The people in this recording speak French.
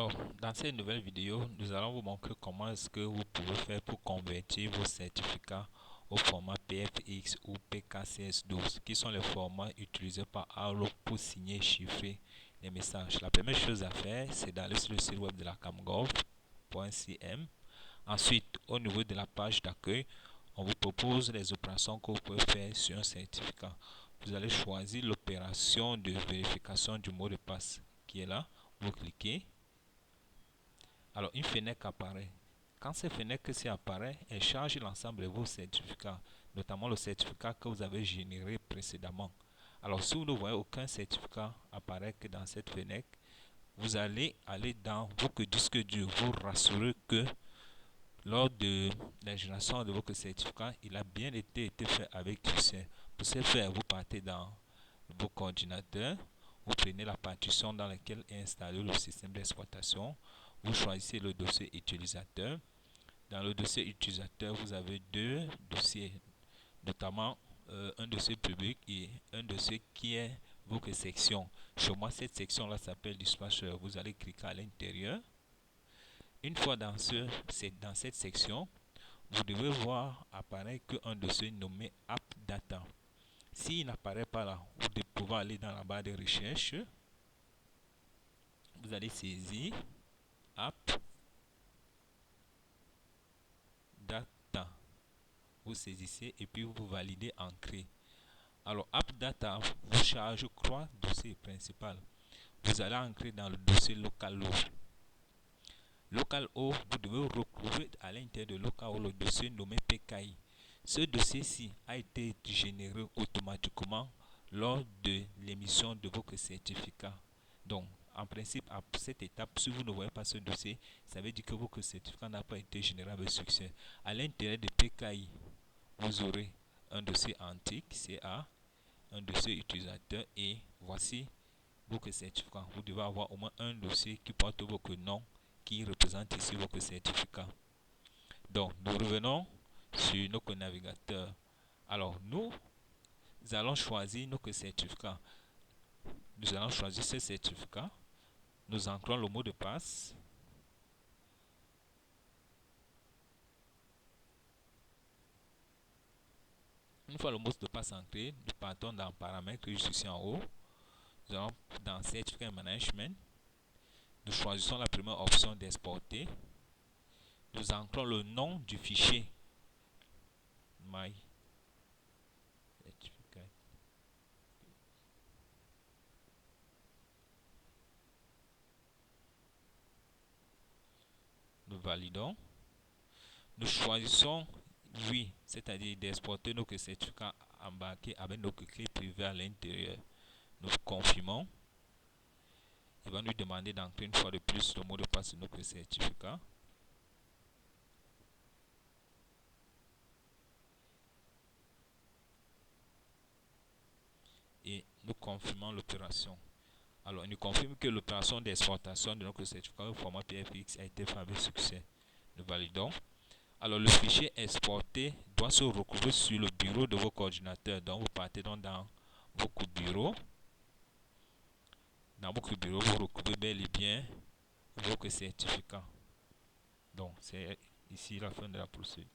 Alors, dans cette nouvelle vidéo, nous allons vous montrer comment est-ce que vous pouvez faire pour convertir vos certificats au format PFX ou PKCS12, qui sont les formats utilisés par Outlook pour signer et chiffrer les messages. La première chose à faire, c'est d'aller sur le site web de la camgov.cm. Ensuite, au niveau de la page d'accueil, on vous propose les opérations que vous pouvez faire sur un certificat. Vous allez choisir l'opération de vérification du mot de passe qui est là. Vous cliquez. Alors, une fenêtre apparaît. Quand cette fenêtre apparaît, elle charge l'ensemble de vos certificats, notamment le certificat que vous avez généré précédemment. Alors, si vous ne voyez aucun certificat apparaître dans cette fenêtre, vous allez aller dans votre disque dur, vous rassurer que lors de la génération de votre certificat, il a bien été fait avec succès. Pour ce faire, vous partez dans vos coordinateurs, vous prenez la partition dans laquelle est installé le système d'exploitation, vous choisissez le dossier utilisateur. Dans le dossier utilisateur, vous avez deux dossiers, notamment un dossier public et un dossier qui est votre section. Chez moi, cette section-là s'appelle Dispatcher. Vous allez cliquer à l'intérieur. Une fois dans cette section, vous devez voir apparaître un dossier nommé App Data. S'il n'apparaît pas là, vous pouvez aller dans la barre de recherche. Vous allez saisir App Data. Vous saisissez et puis vous validez Ancrer. Alors, App Data vous charge 3 dossiers principaux. Vous allez ancrer dans le dossier Localo. Localo, vous devez retrouver à l'intérieur de Localo le dossier nommé PKI. Ce dossier-ci a été généré automatiquement lors de l'émission de votre certificat. Donc, en principe, à cette étape, si vous ne voyez pas ce dossier, ça veut dire que votre certificat n'a pas été généré avec succès. À l'intérieur de PKI, vous aurez un dossier antique, CA, un dossier utilisateur et voici votre certificat. Vous devez avoir au moins un dossier qui porte votre nom, qui représente ici votre certificat. Donc, nous revenons sur notre navigateur. Alors, nous allons choisir notre certificat. Nous allons choisir ce certificat. Nous ancrons le mot de passe. Une fois le mot de passe ancré, nous partons dans Paramètres juste ici en haut. Nous allons dans Certificate Management. Nous choisissons la première option d'exporter. Nous ancrons le nom du fichier My Certificate. Nous validons. Nous choisissons oui, c'est-à-dire d'exporter notre certificat embarqué avec notre clé privée à l'intérieur. Nous confirmons. Il va nous demander d'entrer une fois de plus le mot de passe de notre certificat. Et nous confirmons l'opération. Alors, il nous confirme que l'opération d'exportation de notre certificat au format PFX a été faite avec succès. Nous validons. Alors, le fichier exporté doit se retrouver sur le bureau de vos coordinateurs. Donc, vous partez donc dans votre bureau. Dans votre bureau, vous retrouvez bel et bien votre certificat. Donc, c'est ici la fin de la procédure.